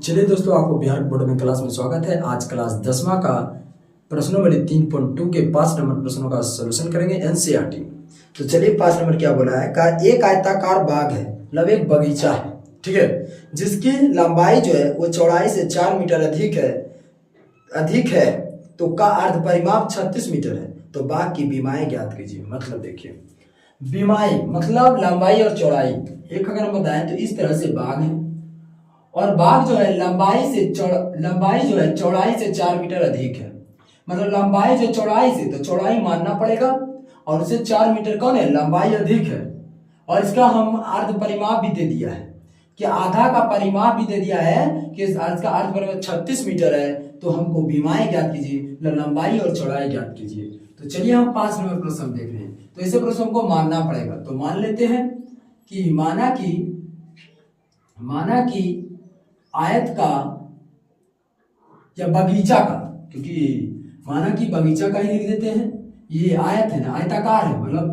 चलिए दोस्तों, आपको बिहार बोर्ड में क्लास में स्वागत है। आज क्लास 10वां का प्रश्नों 3.2 के 5 नंबर प्रश्नों का सॉल्यूशन करेंगे एनसीईआरटी। तो चलिए 5 नंबर क्या बोला है का एक आयताकार बाग है, मतलब एक बगीचा है, ठीक है, जिसकी लंबाई जो है वो चौड़ाई से 4 मीटर अधिक है तो का अर्ध परिमाप 36 मीटर है। तो बाग की बीमाएं ज्ञात कीजिए। मतलब देखिए, बीमाई मतलब लंबाई और चौड़ाई। एक अगर हम बताएं तो इस तरह से बाग है और बाग जो है लंबाई जो है चौड़ाई से 4 मीटर अधिक है। मतलब लंबाई जो चौड़ाई से, तो चौड़ाई मानना पड़ेगा और उससे 4 मीटर कौन है, लंबाई अधिक है। और इसका हम अर्ध परिमाप भी दे दिया है कि आधा का परिमाप भी दे दिया है कि इसका अर्ध परिमाप 36 मीटर है। तो हमको बीमाएं ज्ञात कीजिए, लंबाई और चौड़ाई ज्ञात कीजिए। तो चलिए हम 5 नंबर प्रश्न देख रहे हैं। तो इसे प्रश्न को मानना पड़ेगा। तो मान लेते हैं कि माना कि आयत का या बगीचा का, क्योंकि माना कि बगीचा का ही लिख देते हैं। ये आयत है ना, आयताकार है, मतलब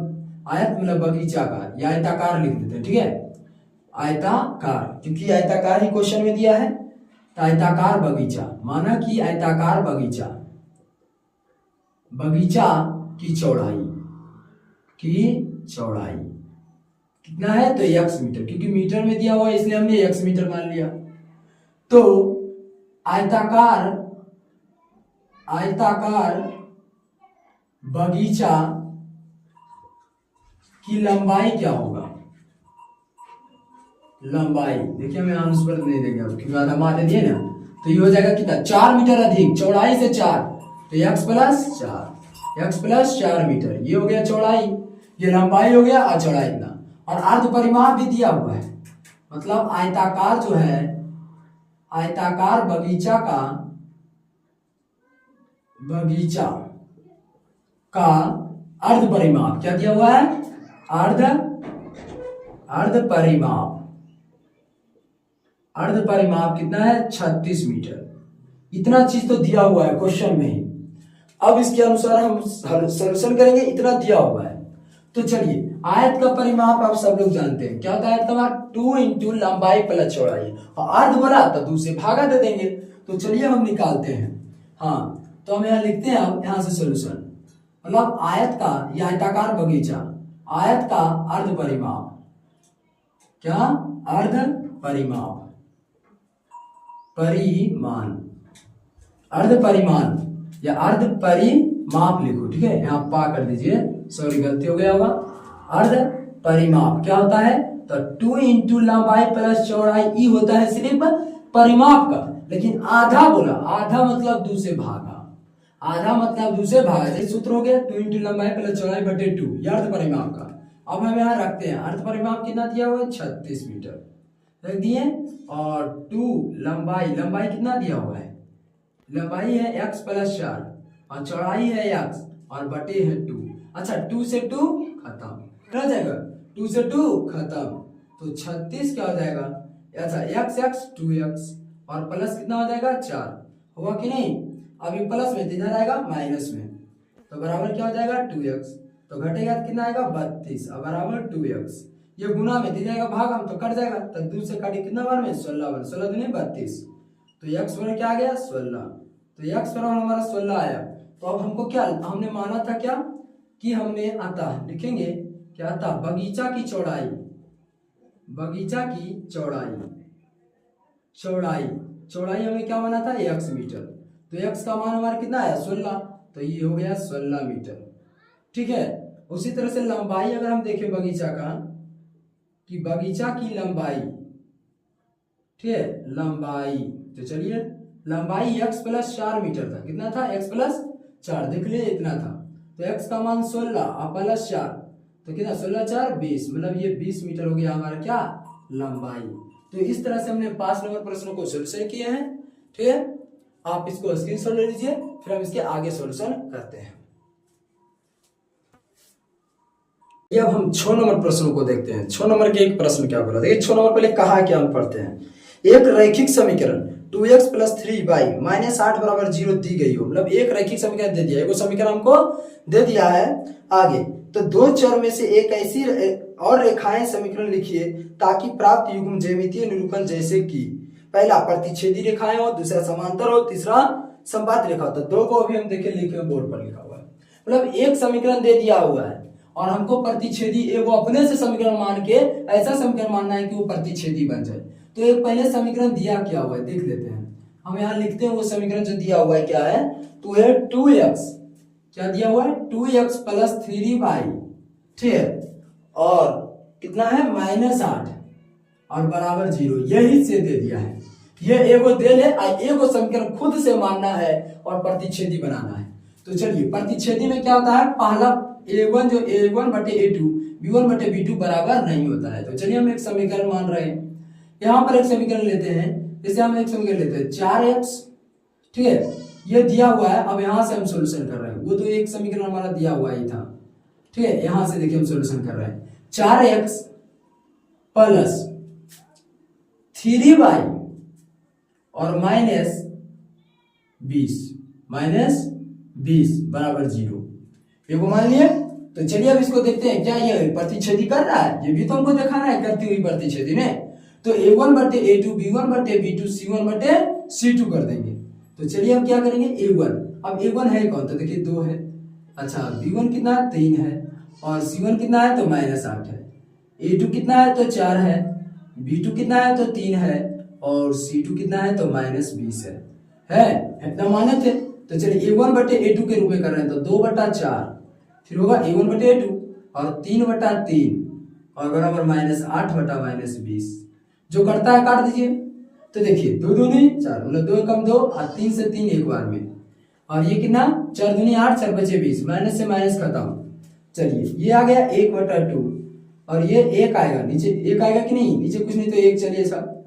आयत मतलब बगीचा का, या आयताकार लिख देते हैं, ठीक है, आयताकार, क्योंकि आयताकार ही क्वेश्चन में दिया है। तो आयताकार बगीचा, माना कि आयताकार बगीचा की चौड़ाई कितना है, तो x मीटर, क्योंकि मीटर में दिया हुआ है इसलिए हमने x मीटर मान लिया। तो आयताकार बगीचा की लंबाई क्या होगा। लंबाई देखिए, हमें आंसर नहीं देंगे क्योंकि आधा माते दिए ना। तो ये हो जाएगा कितना, 4 मीटर अधिक, चौड़ाई से 4, तो x प्लस 4 मीटर। ये हो गया चौड़ाई, ये लंबाई हो गया और चौड़ाई इतना। और अर्ध परिमाप भी दिया हुआ है, मतलब आयताकार जो है, आयताकार बगीचा का अर्ध परिमाप क्या दिया हुआ है, अर्ध परिमाप कितना है, 36 मीटर। इतना चीज तो दिया हुआ है क्वेश्चन में ही। अब इसके अनुसार हम सॉल्यूशन करेंगे, इतना दिया हुआ है। तो चलिए, आयत का परिमाप आप सब लोग जानते हैं क्या होता है, तुम्हारा 2 इंटू लंबाई प्लस चौड़ाई, और अर्ध बोला तो 2 से भागा दे देंगे। तो चलिए हम निकालते हैं। हाँ, तो हम यहाँ लिखते हैं, अब यहाँ से सॉल्यूशन, मतलब आयत का या आयताकार बगीचा, आयत का अर्ध परिमाप, क्या अर्ध अर्ध परिमाण या अर्ध परिमाप लिखो, ठीक है, यहाँ पा कर दीजिए, सॉरी गलती हो गया होगा। अर्ध परिमाप क्या होता है, तो 2 इंटू लंबाई प्लस चौड़ाई, ई होता है सिर्फ परिमाप का, लेकिन आधा बोला, आधा मतलब 2 से भागा, जैसे सूत्र हो गया 2 इंटू लंबाई प्लस चौड़ाई बटे 2, ये अर्ध परिमाप का। अब हम यहाँ रखते हैं, अर्ध परिमाप कितना दिया हुआ है, 36 मीटर रख दिए, और 2 लंबाई कितना दिया हुआ है, लंबाई है x प्लस 4 और चौड़ाई है x और बटे है 2। अच्छा, 2 से 2 खत्म, क्या हो जाएगा, 2 से 2 खत्म, तो 36 क्या हो जाएगा, अच्छा x 2x और प्लस कितना हो जाएगा, 4 हुआ कि नहीं। अब ये प्लस में इधर आएगा माइनस में, तो बराबर क्या हो जाएगा, 2x, तो घटेगा कितना आएगा, 32 और बराबर 2x। ये गुना में दे जाएगा भागम, तो कट जाएगा, तो 2 से काटे कितना बार में, 16 बार, 16 दूनी 32, तो x बराबर क्या आ गया, 16। तो x बराबर हमारा 16 आया। तो अब हमको क्या, हमने माना था क्या कि हमने अतः लिखेंगे क्या, अतः बगीचा की चौड़ाई हमें क्या माना था, x मीटर। तो x का मान हमारा कितना है, 16, तो ये हो गया 16 मीटर, ठीक है। उसी तरह से लंबाई अगर हम देखें बगीचा की लंबाई, ठीक है, लंबाई, तो चलिए लंबाई x प्लस 4 मीटर था, कितना था, x प्लस 4, देख लिए इतना था। तो x का मान 16 और प्लस 4, तो कितना, 16 4 20, मतलब ये 20 मीटर हो गया हमारा क्या, लंबाई। तो इस तरह से हमने 5 नंबर प्रश्नों को सॉल्यूशन किए हैं, ठीक है। आप इसको स्क्रीनशॉट ले लीजिए, फिर हम इसके आगे सॉल्यूशन करते हैं। अब हम 6 नंबर प्रश्नों को देखते हैं। 6 नंबर के एक प्रश्न क्या बोला, देखिए 6 नंबर पहले कहा क्या हम पढ़ते हैं। एक रैखिक समीकरण 2x प्लस 3y माइनस 8 बराबर 0 दी गई हो, मतलब एक रैखिक समीकरण दे दिया है, समीकरण हमको दे दिया है। आगे तो 2 चर में से एक ऐसी और रेखाएं समीकरण लिखिए ताकि प्राप्त युग्म ज्यामितीय निरूपण जैसे कि, पहला प्रतिच्छेदी रेखाएं हो, दूसरा समांतर हो, तीसरा संपात रेखा। तो दो को अभी हम देखे लिखे बोर्ड पर लिखा हुआ है। मतलब एक समीकरण दे दिया हुआ है और हमको प्रतिच्छेदी वो अपने से समीकरण मान के ऐसा समीकरण मानना है कि वो प्रतिच्छेदी बन जाए। तो एक पहले समीकरण दिया क्या हुआ है देख लेते हैं। हम यहाँ लिखते हैं वो समीकरण जो दिया हुआ है क्या है, तो है 2x, क्या दिया हुआ है 2x प्लस 3y, ठीक है, और कितना है -8 और बराबर 0, यही से दे दिया है। ये एगो दे ले, एगो समीकरण खुद से मानना है और प्रतिच्छेदी बनाना है। तो चलिए प्रतिच्छेदी में क्या होता है, पहला a1 जो a1 बटे a2 b1 बटे b2 बराबर नहीं होता है। तो चलिए हम एक समीकरण मान रहे हैं, यहाँ पर एक समीकरण लेते हैं। जैसे हम एक समीकरण लेते हैं 4x, ठीक है, ये दिया हुआ है। अब यहाँ से हम सोल्यूशन कर रहे हैं, वो तो एक समीकरण हमारा दिया हुआ ही था, ठीक है। यहाँ से देखिए हम सोल्यूशन कर रहे हैं 4x प्लस 3y और -20 बराबर 0, ये को मान लिए। तो चलिए अब इसको देखते हैं, क्या ये प्रतिच्छेदी कर रहा है, ये भी तो हमको दिखाना है करती हुई प्रतिच्छेदी में। तो a1 बटे a2 b1 बटे b2 c1 बटे c2 कर देंगे। तो चलिए हम क्या करेंगे, a1, अब a1 है कौन, तो देखिए 2 है, अच्छा b1 कितना है 3 है, और c1 कितना है तो -8 है, a2 कितना है तो 4 है, b2 कितना है तो 3 है, और c2 कितना है तो -20 है इतना माने थे। तो चलिए a1 बटे a2 के रूप में कर रहे हैं, तो 2 बटा 4, फिर होगा a1 बटे a2 और 3 बटा 3 और बराबर -8 बटा -20, जो करता है काट दीजिए। तो देखिए 2 दूनी 4, मतलब 2 कम 2 और 3 से 3 एक बार में, और ये कितना 4 दूनी 8 4 बचे 20, माइनस से माइनस खत्म। चलिए ये आ गया 1 बटा 2 और ये 1 आएगा, नीचे 1 आएगा कि नहीं, नीचे कुछ नहीं तो 1, चलिए सब,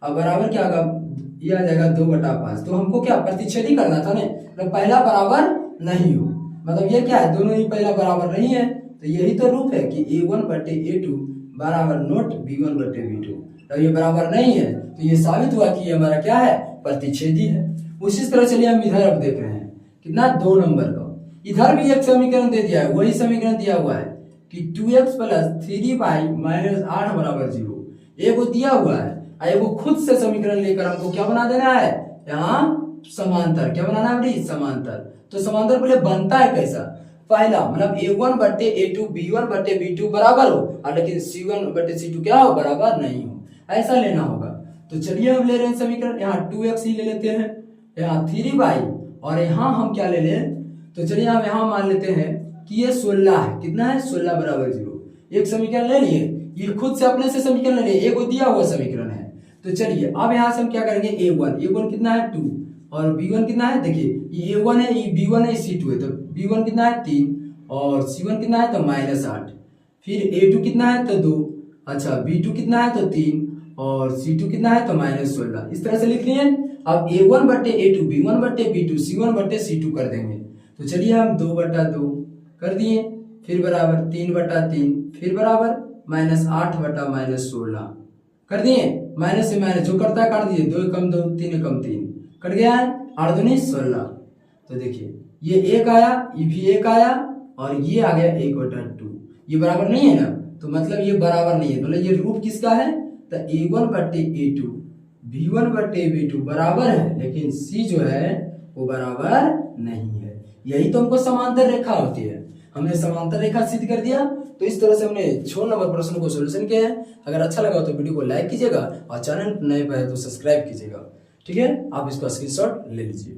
अब बराबर क्या होगा, ये आ जाएगा 2 बटा 5। तो हमको क्या प्रतिच्छेदी करना था ना, तो पहला बराबर नहीं हो, मतलब ये क्या है, दोनों ही पहला बराबर नहीं है। तो यही तो रूप है कि a1 बटे a2 बराबर नोट b1 बटे b2, तो ये बराबर नहीं है। तो ये साबित हुआ कि ये हमारा क्या है, प्रतिच्छेदी है। उसी तरह चलिए हम इधर अब देख रहे हैं कितना 2 नंबर का, इधर भी एक समीकरण दे दिया है, वही समीकरण दिया हुआ है कि 2x प्लस 3y -8 बराबर 0, एगो दिया हुआ है, एगो खुद से समीकरण लेकर हमको क्या बना देना है, यहाँ समांतर, क्या बनाना है भाई, समांतर। तो समांतर पहले बनता है कैसा, पहला मतलब a1 बटे a2 b1 बटे b2 बराबर हो, और लेकिन c1 बटे c2 क्या हो, बराबर नहीं हो, ऐसा लेना होगा। तो चलिए हम ले रहे हैं समीकरण, यहाँ 2x ही ले लेते हैं, यहाँ 3y, और यहाँ हम क्या ले लें, तो चलिए हम यहाँ मान लेते हैं कि ये 16 है, कितना है 16 बराबर 0। एक समीकरण ले लिए, ये खुद से अपने से समीकरण ले लिए, एक दिया हुआ समीकरण है। तो चलिए अब यहाँ से हम क्या करेंगे, a1 कितना है 2 और b1 कितना है, देखिए ये a1 है, ये b1 है, c2 है, तो b1 कितना है 3 और c1 कितना है तो -8, फिर a2 कितना है तो 2, अच्छा b2 कितना है तो 3 और c2 कितना है तो -16, इस तरह से लिख लिए। अब a1 बटे a2 b1 बटे b2 c1 बटे c2 कर देंगे। तो चलिए हम 2 बटा 2 कर दिए, फिर बराबर 3 बटा 3, फिर बराबर -8 बटा -16 कर दिए, माइनस से माइनस जो करता है काट दीजिए, 2 कम 2 3 कम 3 कट गया है, 8 दूनी 16। तो देखिए ये 1 आया, ये भी 1 आया, और ये आ गया 1 बटा 2, ये बराबर नहीं है ना, तो मतलब ये बराबर नहीं है, मतलब ये रूप किसका है, तो a1 बटे a2 b1 बटे b2 बराबर है, लेकिन c जो है वो बराबर नहीं है। यही तो हमको समांतर रेखा होती है, हमने समांतर रेखा सिद्ध कर दिया। तो इस तरह से हमने 6 नंबर प्रश्न को सोल्यूशन किया है। अगर अच्छा लगा तो वीडियो को लाइक कीजिएगा और चैनल नए पर है तो सब्सक्राइब कीजिएगा, ठीक है। आप इसका स्क्रीनशॉट ले लीजिए।